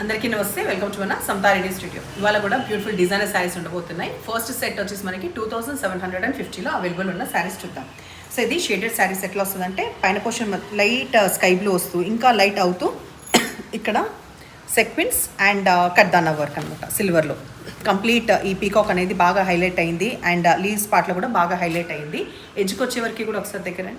అందరికీ నమస్తే, welcome to మన సమతా రెడ్డి స్టూడియో. ఇవాళ కూడా బ్యూటిఫుల్ డిజైనర్ శారీస్ ఉండబోతున్నాయి. ఫస్ట్ సెట్ వచ్చేసి మనకి 2750లో అవైలబుల్ ఉన్న శారీస్ చూద్దాం. సో ఇది షేడెడ్ శారీస్ ఎట్లా వస్తుందంటే పైన పోర్షన్ లైట్ స్కై బ్లూ వస్తూ ఇంకా లైట్ అవుతూ ఇక్కడ సెక్విన్స్ అండ్ కడ్దానా వర్క్ అనమాట సిల్వర్లో కంప్లీట్. ఈ పీకాక్ అనేది బాగా హైలైట్ అయింది అండ్ లీవ్స్ పార్ట్లో కూడా బాగా హైలైట్ అయింది. ఎడ్జ్కి వచ్చే వరకు కూడా ఒకసారి దగ్గర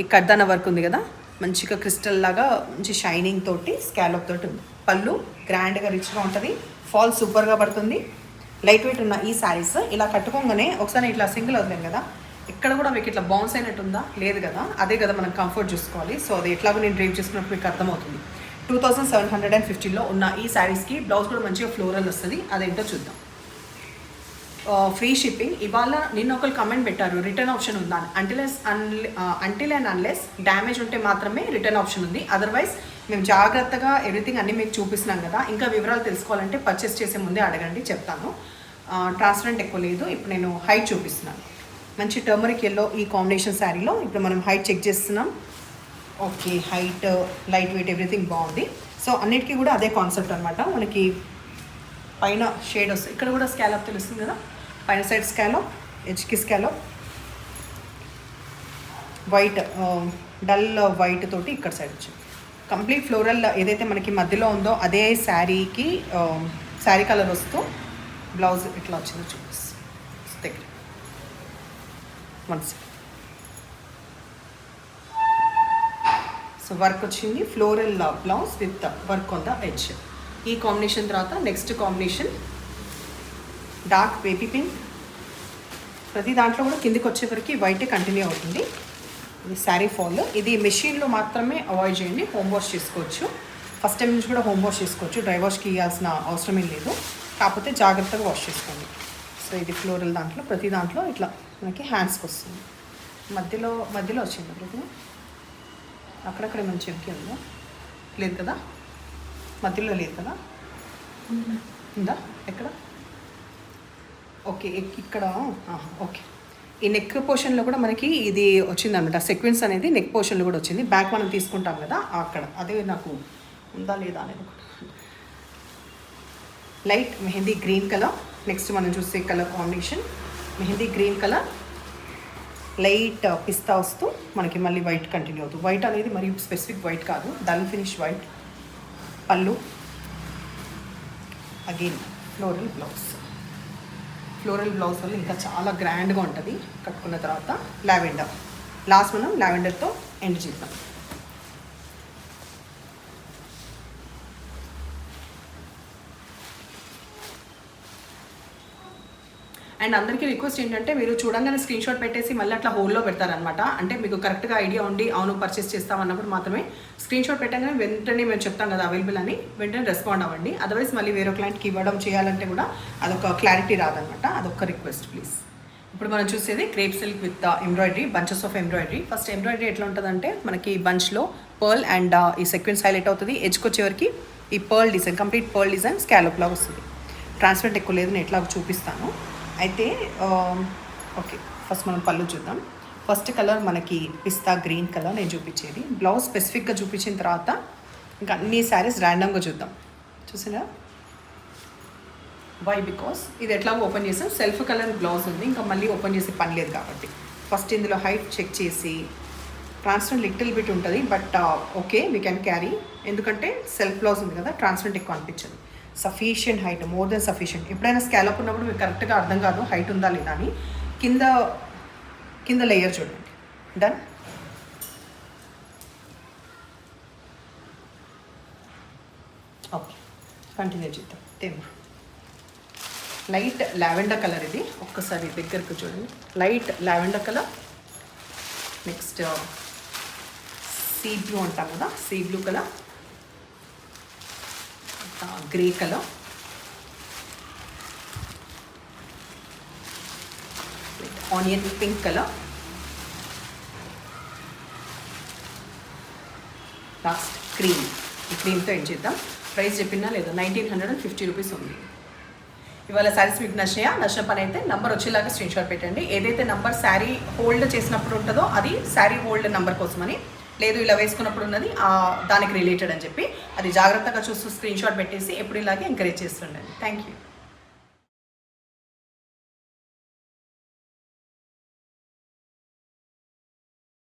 ఈ కడ్దానా వర్క్ ఉంది కదా, మంచిగా క్రిస్టల్ లాగా మంచి షైనింగ్ తోటి స్కాలప్ తోటి ఉంది. పళ్ళు గ్రాండ్గా రిచ్గా ఉంటుంది, ఫాల్ సూపర్గా పడుతుంది. లైట్ వెయిట్ ఉన్న ఈ శారీస్ ఇలా కట్టుకోగానే ఒకసారి ఇట్లా సింగిల్ అవుతాం కదా, ఎక్కడ కూడా మీకు ఇట్లా బౌన్స్ అయినట్టు ఉందా, లేదు కదా, అదే కదా మనం కంఫర్ట్ చూసుకోవాలి. సో అది ఎట్లాగో నేను డ్రైవ్ చేసుకున్నప్పుడు మీకు అర్థమవుతుంది. 2750లో ఉన్న ఈ శారీస్కి బ్లౌజ్ కూడా మంచిగా ఫ్లోరల్ వస్తుంది. అదేంటో చూద్దాం. Free shipping. ఇవాళ నిన్న ఒకరు కమెంట్ పెట్టారు రిటర్న్ ఆప్షన్ ఉందా అంటిల్ అండ్ అన్లెస్ డ్యామేజ్ ఉంటే మాత్రమే రిటర్న్ ఆప్షన్ ఉంది. అదర్వైజ్ మేము జాగ్రత్తగా ఎవ్రీథింగ్ అన్నీ మీకు చూపిస్తున్నాం కదా. ఇంకా వివరాలు తెలుసుకోవాలంటే పర్చేస్ చేసే ముందే అడగండి, చెప్తాను. ట్రాన్స్పరెంట్ ఎక్కువ లేదు. ఇప్పుడు నేను హైట్ చూపిస్తున్నాను. మంచి టర్మరిక్ ఎల్లో ఈ కాంబినేషన్ శారీలో ఇప్పుడు మనం హైట్ చెక్ చేస్తున్నాం. Okay, height light weight everything బాగుంది. సో అన్నిటికీ కూడా అదే కాన్సెప్ట్ అనమాట. మనకి పైన షేడ్ వస్తుంది, ఇక్కడ కూడా స్కాలప్ తెలుస్తుంది కదా, పైన సైడ్ స్కాలప్, ఎడ్జ్కి స్కాలప్, వైట్ డల్ వైట్ తోటి ఇక్కడ సైడ్ వచ్చింది. కంప్లీట్ ఫ్లోరల్ ఏదైతే మనకి మధ్యలో ఉందో అదే శారీకి శారీ కలర్ వస్తూ బ్లౌజ్ ఇట్లా వచ్చిందో చూపిస్తుంది దగ్గర. వన్స్ సో వర్క్ వచ్చింది, floral blouse with work on the edge. ఈ కాంబినేషన్ తర్వాత next combination dark baby pink. ప్రతి దాంట్లో కూడా కిందికి వచ్చేవరకు వైటే కంటిన్యూ అవుతుంది. ఇది శారీ ఫాల్. ఇది మెషిన్లో మాత్రమే అవాయిడ్ చేయండి, హోమ్ వాష్ చేసుకోవచ్చు. ఫస్ట్ టైం నుంచి కూడా హోమ్ వాష్ చేసుకోవచ్చు, డ్రై వాష్కి ఇవ్వాల్సిన అవసరమే లేదు. కాకపోతే జాగ్రత్తగా వాష్ చేసుకోండి. సో ఇది ఫ్లోరల్ దాంట్లో ప్రతి దాంట్లో ఇట్లా మనకి హ్యాండ్స్కి వస్తుంది. మధ్యలో వచ్చింది ప్రతి అక్కడక్కడ మంచి చెక్కి ఉందా, లేదు కదా, మధ్యలో లేదు కదా, ఉందా ఎక్కడ? ఓకే, ఇక్కడ ఓకే. ఈ నెక్ పోర్షన్లో కూడా మనకి ఇది వచ్చిందనమాట, సీక్వెన్స్ అనేది నెక్ పోర్షన్లో కూడా వచ్చింది. బ్యాక్ మనం తీసుకుంటాం కదా అక్కడ, అదే నాకు ఉందా లేదా అనేది. Light mehndi green colour. Next మనం చూసే colour combination mehndi green colour, light pista వస్తూ మనకి మళ్ళీ వైట్ కంటిన్యూ అవుతుంది. వైట్ అనేది మరి స్పెసిఫిక్ వైట్ కాదు, డల్ ఫినిష్ వైట్. పళ్ళు again floral blouse. Floral blouse వల్ల ఇంకా చాలా గ్రాండ్గా ఉంటుంది కట్టుకున్న తర్వాత. లావెండర్ లాస్ట్ మనం లావెండర్తో ఎండ్ చేద్దాం. అండ్ అందరికీ రిక్వెస్ట్ ఏంటంటే మీరు చూడంగానే స్క్రీన్ షాట్ పెట్టేసి మళ్ళీ అట్లా హోల్లో పెడతారనమాట. అంటే మీకు కరెక్ట్గా ఐడియా ఉండి అవును పర్చేస్ చేస్తామన్నప్పుడు మాత్రమే స్క్రీన్ షాట్ పెట్టగానే వెంటనే మేము చెప్తాం కదా అవైలబుల్ అని, వెంటనే రెస్పాండ్ అవ్వండి. అదర్వైజ్ మళ్ళీ వేరే క్లయింట్కి ఇవ్వడం చేయాలంటే కూడా అదొక క్లారిటీ రాదనమాట. అదొక రిక్వెస్ట్ ప్లీజ్. ఇప్పుడు మనం చూసేది crepe silk with embroidery, bunches of embroidery. First embroidery ఎట్లా ఉంటుందంటే మనకి బంచ్లో పర్ల్ అండ్ ఈ సెక్వెన్స్ హైలైట్ అవుతుంది. ఎడ్జ్కి వచ్చేవరకు ఈ pearl design, complete pearl design scallop లాగా వస్తుంది. ట్రాన్స్పరెంట్ ఎక్కువ లేదు, నేను ఎట్లా చూపిస్తాను. అయితే ఓకే, ఫస్ట్ మనం పళ్ళు చూద్దాం. ఫస్ట్ కలర్ మనకి పిస్తా గ్రీన్ కలర్ నేను చూపించేది. బ్లౌజ్ స్పెసిఫిక్గా చూపించిన తర్వాత ఇంకా అన్ని శారీస్ ర్యాండమ్గా చూద్దాం. చూసినా వై, బికాస్ ఇది ఎట్లాగో ఓపెన్ చేసాం, సెల్ఫ్ కలర్ బ్లౌజ్ ఉంది, ఇంకా మళ్ళీ ఓపెన్ చేసే పని లేదు కాబట్టి. ఫస్ట్ ఇందులో హైట్ చెక్ చేసి ట్రాన్స్పరెంట్ లిటిల్ బిట్ ఉంటుంది, but okay we can carry, ఎందుకంటే సెల్ఫ్ బ్లౌజ్ ఉంది కదా, ట్రాన్స్పరెంట్ ఎక్కువ అనిపించదు. Sufficient height, more than sufficient. ఎప్పుడైనా స్కాలప్ ఉన్నప్పుడు మీకు కరెక్ట్గా అర్థం కాదు హైట్ ఉందా లేదా అని. కింద లేయర్ చూడండి. డన్. ఓకే, కంటిన్యూ చేద్దాం. తేమ లైట్ లావెండర్ కలర్, ఇది ఒక్కసారి దగ్గరకు చూడండి. Light lavender colour. Next sea blue అంటాం కదా, sea blue colour, grey colour, onion pink colour, last cream. ఈ క్రీమ్తో ఏం చేద్దాం. ప్రైస్ చెప్పినా లేదా 1950 రూపీస్ ఉంది. ఇవాళ శారీస్ మీకు నచ్చిన పని అయితే నంబర్ వచ్చేలాగా స్క్రీన్ షాట్ పెట్టండి. ఏదైతే నంబర్ శారీ హోల్డ్ చేసినప్పుడు ఉంటుందో అది శారీ హోల్డ్ నెంబర్ కోసమని. లేదు ఇలా వేసుకున్నప్పుడు ఉన్నది దానికి రిలేటెడ్ అని చెప్పి అది జాగ్రత్తగా చూస్తూ స్క్రీన్ షాట్ పెట్టేసి ఎప్పుడు ఇలాగే ఎంకరేజ్ చేస్తుండండి. Thank you.